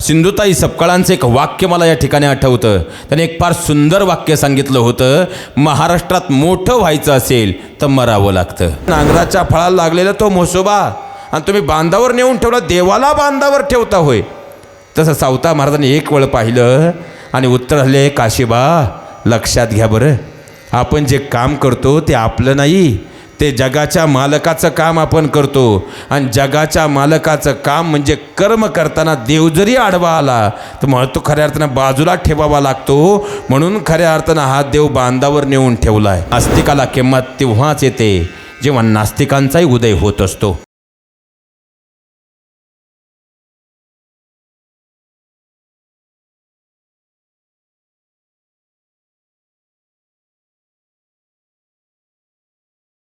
सिंधुताई सपकाळांचं एक वाक्य मला या ठिकाणी आठवतं. त्याने एक फार सुंदर वाक्य सांगितलं होतं, महाराष्ट्रात मोठं व्हायचं असेल तर मरावं लागतं. नांगराच्या फळाला लागलेला तो म्हसोबा आणि तुम्ही बांधावर नेऊन ठेवला, देवाला बांधावर ठेवता होय. तसं सावता महाराजांनी एक वेळ पाहिलं आणि उत्तर हल्ले, काशीबा लक्षात घ्या बरं, आपण जे काम करतो ते आपलं नाही, ते जगाच्या मालकाचं काम आपण करतो. आणि जगाच्या मालकाचं काम म्हणजे कर्म करताना देव जरी आडवा आला तर मग तो खऱ्या अर्थानं बाजूला ठेवावा लागतो. म्हणून खऱ्या अर्थानं हा देव बांधावर नेऊन ठेवला आहे. आस्तिकाला किंमत तेव्हाच येते जेव्हा नास्तिकांचाही उदय होत असतो.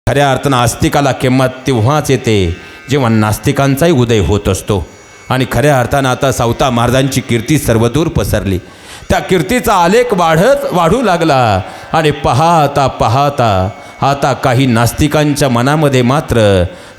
खऱ्या अर्थानं आस्तिकाला किंमत तेव्हाच येते जेव्हा नास्तिकांचाही उदय होत असतो. आणि खऱ्या अर्थानं आता सावता महाराजांची कीर्ती सर्वदूर पसरली. त्या कीर्तीचा आलेख वाढू लागला. आणि पाहता पाहता आता काही नास्तिकांच्या मनामध्ये मात्र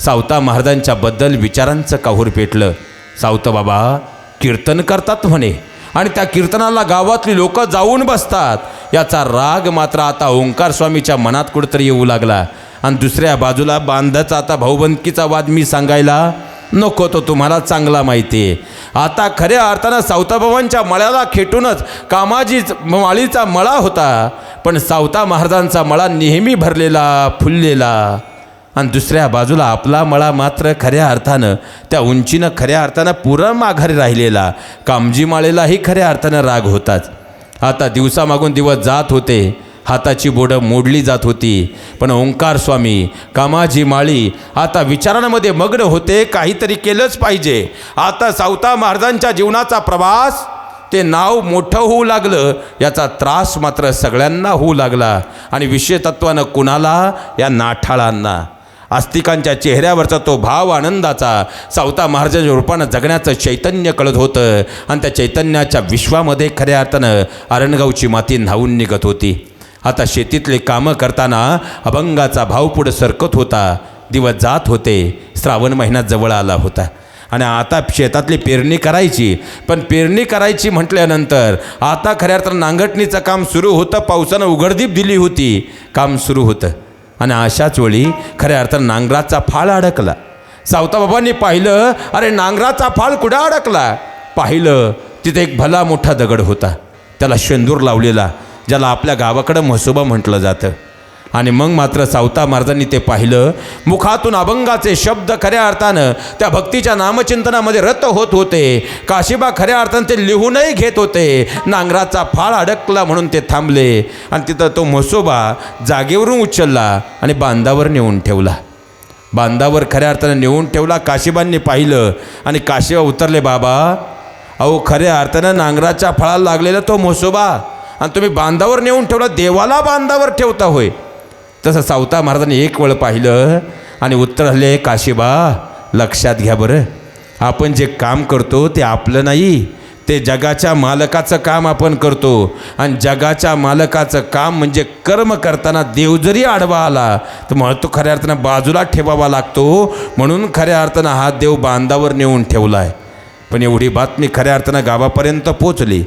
सावता महाराजांच्याबद्दल विचारांचं काहूर पेटलं. सावता बाबा कीर्तन करतात म्हणे आणि त्या कीर्तनाला गावातली लोक जाऊन बसतात, याचा राग मात्र आता ओंकार स्वामीच्या मनात कुठंतरी येऊ लागला. आणि दुसऱ्या बाजूला बांधाचा आता भाऊबंदकीचा वाद मी सांगायला नको, तो तुम्हाला चांगला माहिती आहे. आता खऱ्या अर्थानं सावताबाबांच्या मळ्याला खेटूनच कामाजी माळीचा मळा होता, पण सावता महाराजांचा मळा नेहमी भरलेला फुललेला. आणि दुसऱ्या बाजूला आपला मळा मात्र खऱ्या अर्थानं त्या उंचीनं खऱ्या अर्थानं पुरं माघारी राहिलेला. कामजी माळेलाही खऱ्या अर्थानं राग होताच. आता दिवसामागून दिवस जात होते, हाताची बोडं मोडली जात होती, पण ओंकार स्वामी कामाजी माळी आता विचारांमध्ये मग्न होते. काहीतरी केलंच पाहिजे. आता सावता महाराजांच्या जीवनाचा प्रवास ते नाव मोठं होऊ लागलं, याचा त्रास मात्र सगळ्यांना होऊ लागला. आणि विषयतत्वानं कुणाला, या नाठाळांना. आस्तिकांच्या चेहऱ्यावरचा तो भाव आनंदाचा सावता महाराजांच्या रूपानं जगण्याचं चैतन्य कळत होतं. आणि त्या चैतन्याच्या विश्वामध्ये खऱ्या अर्थानं आरणगावची माती न्हावून निघत होती. आता शेतीतले कामं करताना अभंगाचा भाव पुढं सरकत होता. दिवस जात होते, श्रावण महिना जवळ आला होता. आणि आता शेतातली पेरणी करायची, पण पेरणी करायची म्हटल्यानंतर आता खऱ्या अर्थानं नांगरटणीचं काम सुरू होतं. पावसानं उघडदीप दिली होती, काम सुरू होतं. आणि अशाच वेळी खऱ्या अर्थानं नांगराचा फाळ अडकला. सावताबाबांनी पाहिलं, अरे नांगराचा फाळ कुठं अडकला. पाहिलं तिथे एक भला मोठा दगड होता, त्याला शेंदूर लावलेला, ज्याला आपल्या गावाकडं म्हसोबा म्हटलं जातं. आणि मग मात्र सावता महाराजांनी ते पाहिलं. मुखातून अभंगाचे शब्द खऱ्या अर्थानं त्या भक्तीच्या नामचिंतनामध्ये रत होत होते. काशीबा खऱ्या अर्थानं ते लिहूनही घेत होते. नांगराचा फाळ अडकला म्हणून ते थांबले. आणि तिथं तो म्हसोबा जागेवरून उचलला आणि बांधावर नेऊन ठेवला. बांधावर खऱ्या अर्थानं नेऊन ठेवला. काशीबांनी पाहिलं आणि काशीबा उतरले, बाबा अहो खऱ्या अर्थानं नांगराच्या फळाला लागलेला तो म्हसोबा आणि तुम्ही बांधावर नेऊन ठेवला, देवाला बांधावर ठेवता होय. तसं सावता महाराजांनी एक वेळ पाहिलं आणि उत्तर हल्ले, काशीबा लक्षात घ्या बरं, आपण जे काम करतो ते आपलं नाही, ते जगाच्या मालकाचं काम आपण करतो. आणि जगाच्या मालकाचं काम म्हणजे कर्म करताना देव जरी आडवा आला तर मग तो खऱ्या अर्थानं बाजूला ठेवावा लागतो. म्हणून खऱ्या अर्थानं हा देव बांधावर नेऊन ठेवला आहे. पण एवढी बातमी खऱ्या अर्थानं गावापर्यंत पोचली.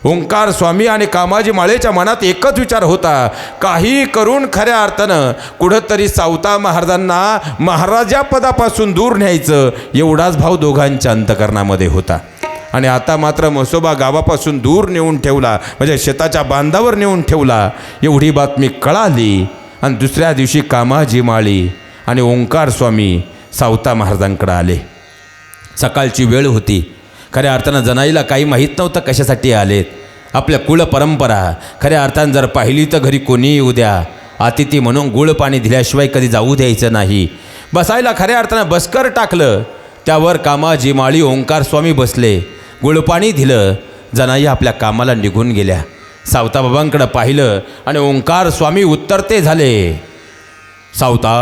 ओंकार स्वामी आणि कामाजी माळेच्या मनात एकच विचार होता, काही करून खऱ्या अर्थानं कुठंतरी सावता महाराजांना महाराजा पदापासून दूर न्यायचं, एवढाच भाव दोघांच्या अंतकरणामध्ये होता. आणि आता मात्र म्हसोबा गावापासून दूर नेऊन ठेवला, म्हणजे शेताच्या बांधावर नेऊन ठेवला, एवढी बातमी कळाली. आणि दुसऱ्या दिवशी कामाजी माळी आणि ओंकार स्वामी सावता महाराजांकडे आले. सकाळची वेळ होती. खऱ्या अर्थानं जनाईला काही माहीत नव्हतं कशासाठी आलेत. आपल्या कुळ परंपरा खऱ्या अर्थानं जर पाहिली तर घरी कोणीही येऊ द्या, अतिथी म्हणून गुळ पाणी दिल्याशिवाय कधी जाऊ द्यायचं नाही. बसायला खऱ्या अर्थानं बसकर टाकलं, त्यावर कामाजी माळी ओंकार स्वामी बसले. गुळपाणी दिलं, जनाई आपल्या कामाला निघून गेल्या. सावताबाबांकडं पाहिलं आणि ओंकार स्वामी उत्तरते झाले, सावता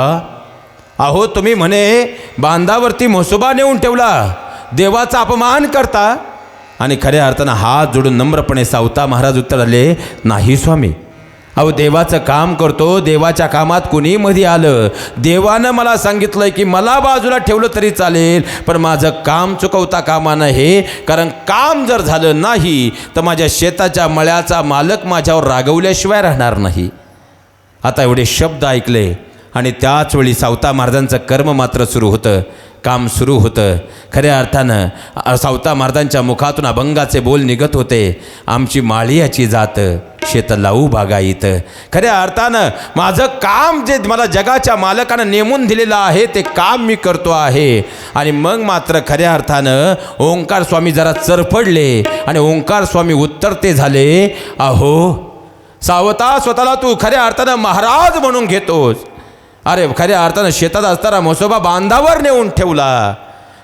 अहो तुम्ही म्हणे बांधावरती म्हसोबा नेऊन ठेवला, देवाचा अपमान करता. आणि खऱ्या अर्थानं हात जोडून नम्रपणे सावता महाराज उत्तर आले, नाही स्वामी, अहो देवाचं काम करतो, देवाच्या कामात कुणी मध्ये आलं, देवानं मला सांगितलंय की मला बाजूला ठेवलं तरी चालेल, पण माझं काम चुकवता कामा नये. कारण काम जर झालं नाही तर माझ्या शेताच्या मळ्याचा मालक माझ्यावर रागवल्याशिवाय राहणार नाही. आता एवढे शब्द ऐकले आणि त्याच वेळी सावता महाराजांचं कर्म मात्र सुरू होतं, काम सुरू होतं. खऱ्या अर्थानं सावता महाराजांच्या मुखातून अभंगाचे बोल निघत होते. आमची माळियाची जात शेत लावू बागायत. खऱ्या अर्थानं माझं काम जे मला जगाच्या मालकानं नेमून दिलेलं आहे ते काम मी करतो आहे. आणि मग मात्र खऱ्या अर्थानं ओंकार स्वामी जरा चरफडले आणि ओंकार स्वामी उत्तरते झाले, अहो सावता स्वतःला तू खऱ्या अर्थानं महाराज म्हणून घेतोस. अरे खऱ्या अर्थानं शेतात असताना म्हसोबा बांधावर नेऊन ठेवला,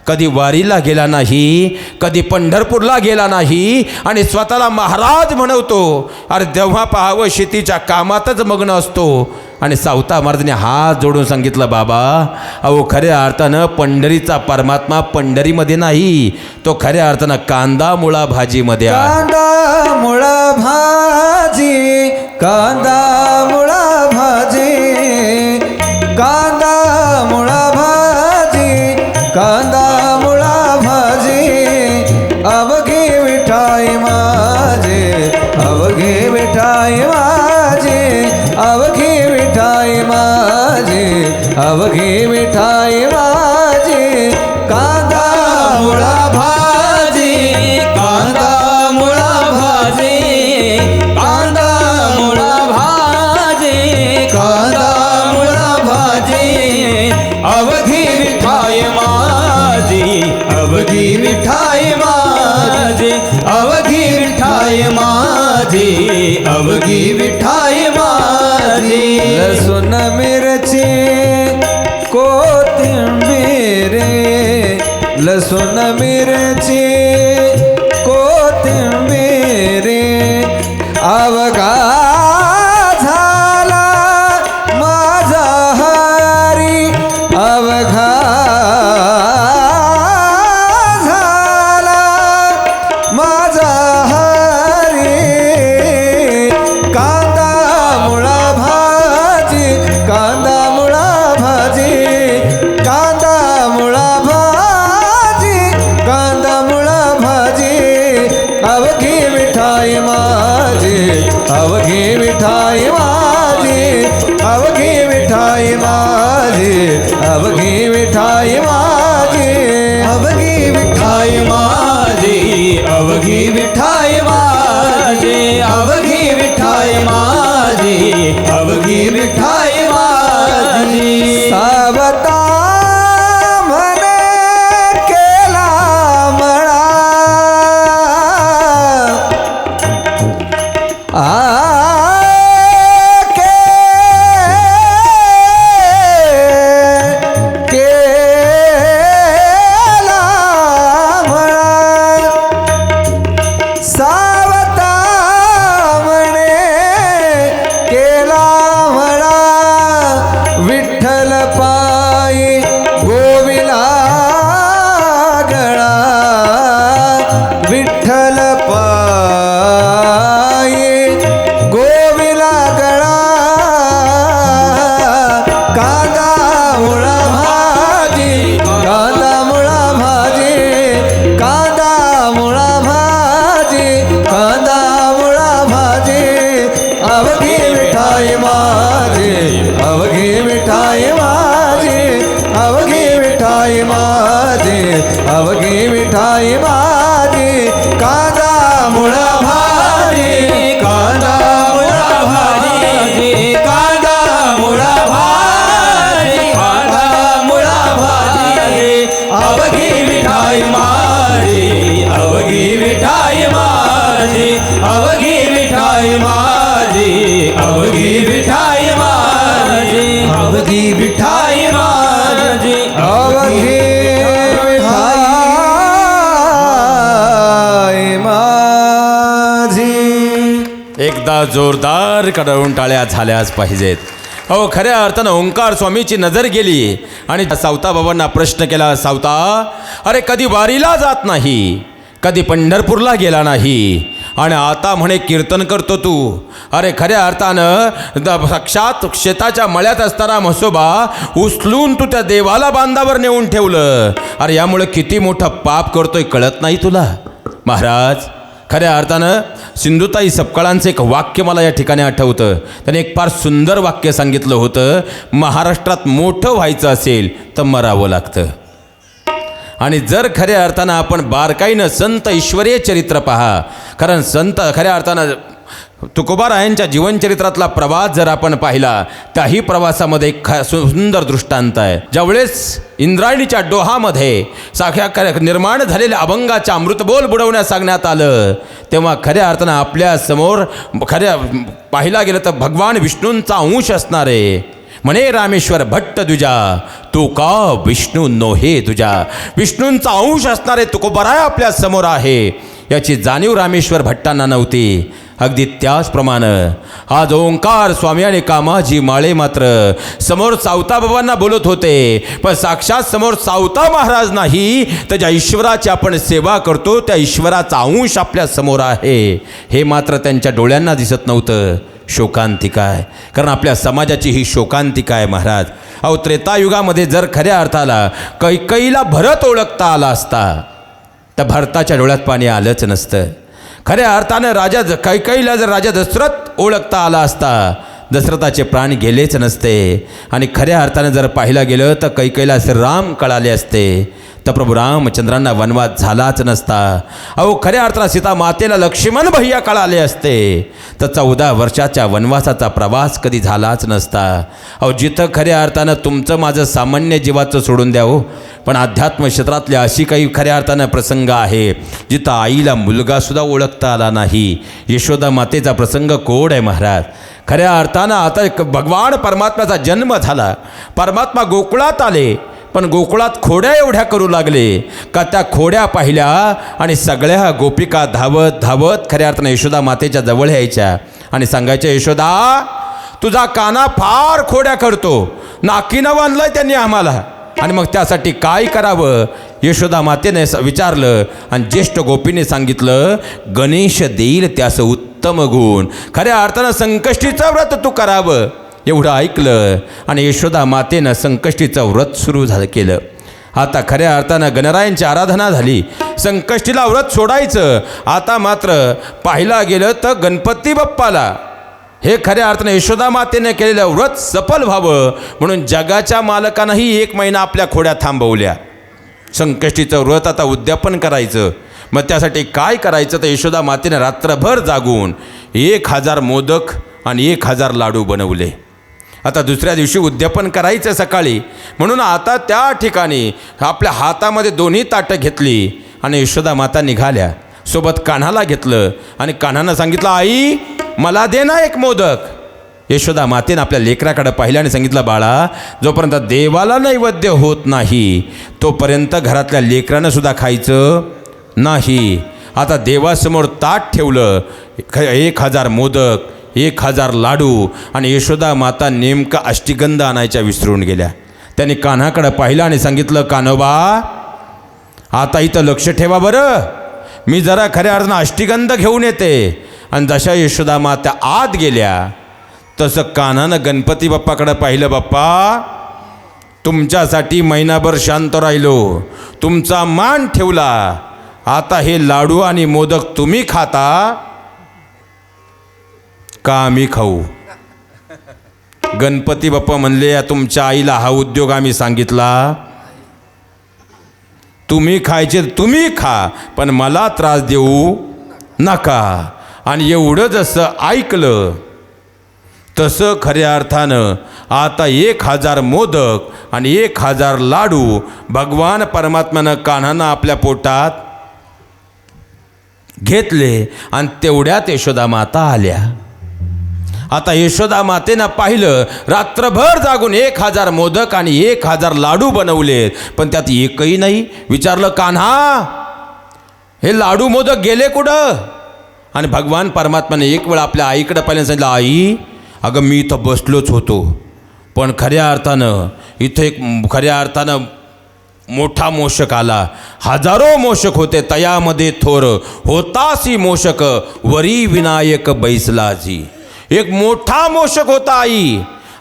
कधी वारीला गेला नाही, कधी पंढरपूरला गेला नाही आणि स्वतःला महाराज म्हणवतो. अरे तेव्हा पाहावं शेतीच्या कामातच मग्न असतो. आणि सावता महाराजांनी हात जोडून सांगितलं, बाबा अहो खऱ्या अर्थानं पंढरीचा परमात्मा पंढरीमध्ये नाही, तो खऱ्या अर्थानं कांदा मुळा भाजीमध्ये आहे. कांदा मुळा भाजी, कांदा मुळा भाजी, कांदा मुळा भाजी, कांदा मुळा भाजी. अवघी विठाई माझे, अवघी विठाई माझे, अवघी विठाई माझे, अवघी विठाई माझे. कांदा मुळा भाजी, कांदा मुळा भाजी, कांदा मुळा भाजी, कांदा मुळा भाजी. अवघी विठाई माझी, अवघी विठाई माझी, अवघी विठाई माझी, अवघी विठाई माझी. लसूण मिरची कोथिंबीर, लसूण मिरची कोथिंबीर. अवघा झाला माझा हरी, अवघा झाला माझा हरी. कांदा मुळा भाजी, कांदा मुळा भाजी, कांदा मुळा भाजी, कांदा मुळा भाजी. अवघी विठाई माझी, अवघी विठाई माझी, अवघी विठाई माझी, अवघी विठाई माझी, अवघी विठाई माझी, अवघी विठाई माझी, अवघी विठाई माझी, अवघी विठाई माझी. सावता म्हणे केला मळा, केला मळा. सावता म्हणे केला मळा, विठ्ठल पायी गोविला गळा, विठ्ठल पायी गोविला गळा. कांदा मुळा भाजी, कांदा मुळा भाजी, कांदा मुळा भाजी, कांदा मुळा भाजी. अवघी विठाई माझी, अवघी विठाई माझी, अवघी विठाई माझी, अवघी विठाई माझी. कांदा मुळा भाजी, कांदा मुळा भाजी, कांदा मुळा भाजी, कांदा मुळा भाजी. अवघी विठाई माझी, अवघी विठाई माझी, अवघी विठाई माझी, अवघी विठाई माझी, अवघी विठाई माझी, अवघी विठाई माझी. एकदा जोरदार कडवून टाळ्या झाल्याच पाहिजेत. अहो खऱ्या अर्थानं ओंकार स्वामीची नजर गेली आणि सावता बाबांना प्रश्न केला, सावता अरे कधी वारीला जात नाही, कधी पंढरपूरला गेला नाही आणि आता म्हणे कीर्तन करतो तू. अरे खऱ्या अर्थानं साक्षात शेताच्या मळ्यात असताना म्हसोबा उचलून तू त्या देवाला बांधावर नेऊन ठेवलं. अरे यामुळे किती मोठं पाप करतोय कळत नाही तुला. महाराज खऱ्या अर्थानं सिंधुताई सपकाळांचं एक वाक्य मला या ठिकाणी आठवतं. त्याने एक फार सुंदर वाक्य सांगितलं होतं, महाराष्ट्रात मोठं व्हायचं असेल तर मरावं लागतं. आणि जर खऱ्या अर्थानं आपण बारकाईनं संत ईश्वरीय चरित्र पहा, कारण संत खऱ्या अर्थानं तुकोबारायांच्या जीवनचरित्रातला प्रवास जर आपण पाहिला, त्याही प्रवासामध्ये एक सुंदर दृष्टांत आहे. ज्यावेळेस इंद्रायणीच्या डोहामध्ये साख्या निर्माण झालेल्या अभंगाच्या अमृतबोल बुडवण्यास सांगण्यात आलं, तेव्हा खऱ्या अर्थानं आपल्या समोर खऱ्या पाहिला गेलं तर भगवान विष्णूंचा अंश असणारे म्हणे रामेश्वर भट्ट दुजा तू का विष्णू नोहे तुझा. विष्णूंचा अंश असणारे तुकोबाराय आपल्या समोर आहे, याची जाणीव रामेश्वर भट्टांना नव्हती. अगदी त्याचप्रमाणे आज ओंकार स्वामी आणि कामाजी माळे मात्र समोर सावताबाबांना बोलत होते, पण साक्षात समोर सावता महाराज नाही, तर ज्या ईश्वराची आपण सेवा करतो त्या ईश्वराचा अंश आपल्या समोर आहे हे मात्र त्यांच्या डोळ्यांना दिसत नव्हतं. शोकांतिका आहे, कारण आपल्या समाजाची ही शोकांतिका आहे महाराज. अहो त्रेतायुगामध्ये जर खऱ्या अर्थाला कैकईला भरत ओळखता आला असता तर भरताच्या डोळ्यात पाणी आलंच नसतं. खऱ्या अर्थानं राजा कैकईला जर राजा दशरथ ओळखता आला असता दशरथाचे प्राण गेलेच नसते. आणि खऱ्या अर्थानं जर पाहिलं गेलं तर कैकईला श्रीराम कळाले असते तर प्रभू रामचंद्रांना वनवास झालाच नसता. अहो खऱ्या अर्थानं सीता मातेला लक्ष्मण भैया कळाले असते तर 14 वर्षाच्या वनवासाचा प्रवास कधी झालाच नसता. अहो जिथं खऱ्या अर्थानं तुमचं माझं सामान्य जीवाचं सोडून द्यावं, पण अध्यात्म क्षेत्रातले अशी काही खऱ्या अर्थानं प्रसंग आहे जिथं आईला मुलगासुद्धा ओळखता आला नाही. यशोदा मातेचा प्रसंग कोड आहे महाराज. खऱ्या अर्थानं आता भगवान परमात्म्याचा जन्म झाला, परमात्मा गोकुळात आले, पण गोकुळात खोड्या एवढ्या करू लागले का त्या खोड्या पाहिल्या आणि सगळ्या गोपिका धावत धावत खऱ्या अर्थानं यशोदा मातेच्या जवळ यायच्या आणि सांगायच्या, यशोदा तुझा काना फार खोड्या करतो, नाकीनं बांधलंय त्यांनी आम्हाला, आणि मग त्यासाठी काय करावं. यशोदा मातेने विचारलं आणि ज्येष्ठ गोपीने सांगितलं, गणेश देईल त्यास उत्तम गुण. खऱ्या अर्थानं संकष्टीचं व्रत तू करावं. एवढं ऐकलं आणि यशोदा मातेनं संकष्टीचं व्रत सुरू केलं. आता खऱ्या अर्थानं गणरायांची आराधना झाली, संकष्टीला व्रत सोडायचं. आता मात्र पाहिला गेलं तर गणपती बाप्पाला हे खऱ्या अर्थानं यशोदा मातेने केलेलं व्रत सफल व्हावं म्हणून जगाच्या मालकानंही 1 महिना आपल्या खोड्या थांबवल्या. संकष्टीचं व्रत आता उद्यापन करायचं, मग त्यासाठी काय करायचं तर यशोदा मातेने रात्रभर जागून 1000 मोदक आणि 1000 लाडू बनवले. आता दुसऱ्या दिवशी उद्यापन करायचं सकाळी, म्हणून आता त्या ठिकाणी आपल्या हातामध्ये 2 ताटं घेतली आणि यशोदा माता निघाल्या. सोबत कान्हाला घेतलं आणि कान्हानं सांगितलं, आई मला दे ना 1 मोदक. यशोदा मातेनं आपल्या लेकराकडे पाहिलं आणि सांगितलं, बाळा जोपर्यंत देवाला नैवेद्य होत नाही तोपर्यंत घरातल्या लेकरानं सुद्धा खायचं नाही. आता देवासमोर ताट ठेवलं, 1000 मोदक 1000 लाडू, आणि यशोदा माता नेमका अष्टगंध आणायच्या विसरून गेल्या. त्यांनी कान्हाकडे पाहिलं आणि सांगितलं, कान्होबा आता इथं लक्ष ठेवा बरं, मी जरा खऱ्या अर्थानं अष्टगंध घेऊन येते. आणि जशा यशोदा माता आत गेल्या तसं कान्हानं गणपती बाप्पाकडे पाहिलं, बाप्पा तुमच्यासाठी महिनाभर शांत राहिलो, तुमचा मान ठेवला, आता हे लाडू आणि मोदक तुम्ही खाता का आम्ही खाऊ. गणपती बाप्पा म्हणले, तुमच्या आईला हा उद्योग आम्ही सांगितला, तुम्ही खायचे तुम्ही खा पण मला त्रास देऊ नका. आणि एवढं जसं ऐकलं तसं खऱ्या अर्थानं आता 1000 मोदक आणि 1000 लाडू भगवान परमात्म्यानं कान्हानं आपल्या पोटात घेतले आणि तेवढ्यात यशोदा माता आल्या. आता यशोदा मातेनं पाहिलं, रात्रभर जागून 1000 मोदक आणि 1000 लाडू बनवले, पण त्यात एकही नाही. विचारलं, कान्हा हे लाडू मोदक गेले कुठं. आणि भगवान परमात्म्याने एक वेळ आपल्या आईकडे पाहिलं, सांगितलं, आई अगं मी इथं बसलोच होतो, पण खऱ्या अर्थानं इथं एक खऱ्या अर्थानं मोठा मोषक आला. हजारो मोषक होते तयामध्ये थोर, होतासी मोषक वरी विनायक बैसलाजी. एक मोठा मोषक होता आई,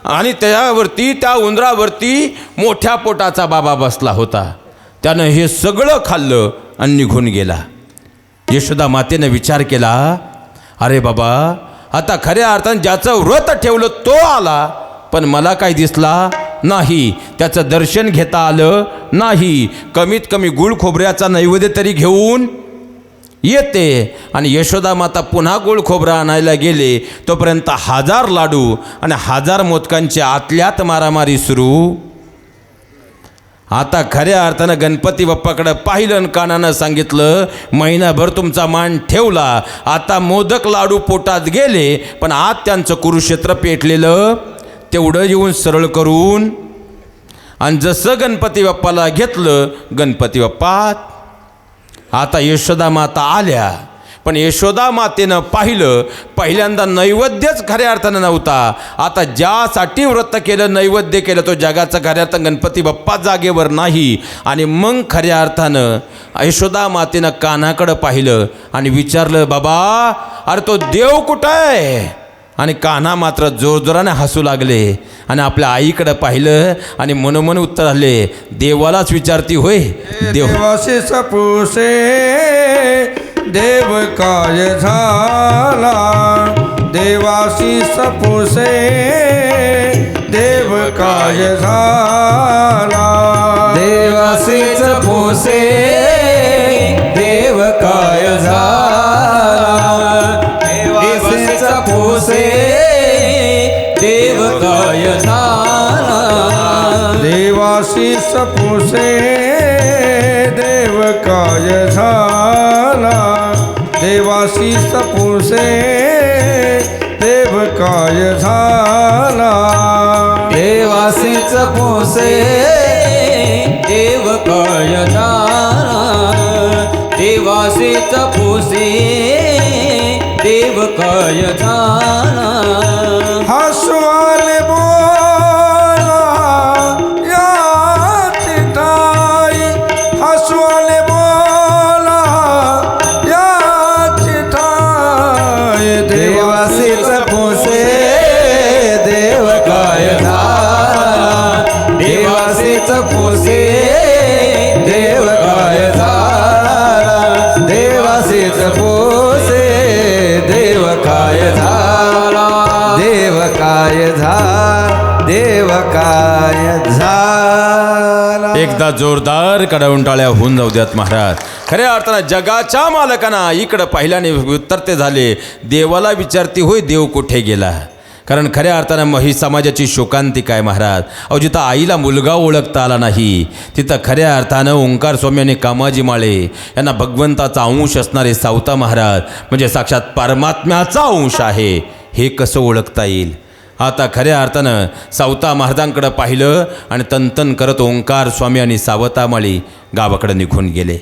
आणि त्यावरती त्या उंदरावरती मोठ्या पोटाचा बाबा बसला होता. त्यानं हे सगळं खाल्लं आणि निघून गेला. यशोदा मातेनं विचार केला, अरे बाबा, आता खऱ्या अर्थानं ज्याचं व्रत ठेवलं तो आला, पण मला काय दिसला नाही, त्याचं दर्शन घेता आलं नाही. कमीत कमी गुळ खोबऱ्याचा नैवेद्य तरी घेऊन येते. आणि यशोदा माता पुन्हा गुळ खोबरं आणायला गेले, तोपर्यंत 1000 लाडू आणि 1000 मोदकांची आतल्यात मारामारी सुरू. आता खऱ्या अर्थानं गणपती बाप्पाकडं पाहिलं आणि कानानं सांगितलं, महिनाभर तुमचा मान ठेवला, आता मोदक लाडू पोटात गेले, पण आत त्यांचं कुरुक्षेत्र पेटलेलं तेवढं येऊन सरळ करून. आणि जसं गणपती बाप्पाला घेतलं, गणपती बाप्पा आता यशोदा माता आल्या. पण यशोदा मातेनं पाहिलं, पहिल्यांदा नैवेद्यच खऱ्या अर्थानं नव्हता. आता ज्यासाठी व्रत केलं, नैवेद्य केलं, तो जगाचा खऱ्या अर्थानं गणपती बाप्पा जागेवर नाही. आणि मग खऱ्या अर्थानं यशोदा मातेनं कान्हाकडं पाहिलं आणि विचारलं, बाबा, अरे तो देव कुठं आहे? आणि कान्हा मात्र जोरजोराने हसू लागले आणि आपल्या आईकडं पाहिलं आणि मनोमन उत्तर आले, देवालाच विचारती होय? देवाशी सपुसे देव काय झाला, देवाशी सपुसे देव काय झाला, देवाशी सपुसे देव काय झाला, देवाशी सपुसे देव काय झाला, देवाशी सपुसे देव काय झाला, देवाशी सपुसे देव काय झाला, देवाशी सपुसे देव काय झाला, देवाशी सपुसे देव काय झाला. हसवाले बोला या चिठाई, हसवाले बोला या चिठाई, देवाशी सपुसे देव काय झाला, देवाशी सपुसे देव काय झाला, देवाशी सपुसे देव काय झाला, देव काय झाला, देव काय झाला. एकदा जोरदार कडवंटाळ्या होऊन जाऊ द्यात महाराज. खऱ्या अर्थानं जगाच्या मालकांना इकडं पाहिल्याने उत्तर ते झाले, देवाला विचारती होय, देव कुठे गेला? कारण खऱ्या अर्थानं मग ही समाजाची शोकांतिका आहे महाराज. अहो, जिथं आईला मुलगा ओळखता आला नाही, तिथं खऱ्या अर्थानं ओंकार स्वामी आणि कामाजी माळे यांना भगवंताचा अंश असणारे सावता महाराज म्हणजे साक्षात परमात्म्याचा अंश आहे, हे कसं ओळखता येईल? आता खऱ्या अर्थानं सावता महाराजांकडं पाहिलं आणि तनतन करत ओंकार स्वामी आणि सावता माळी गावाकडं निघून गेले.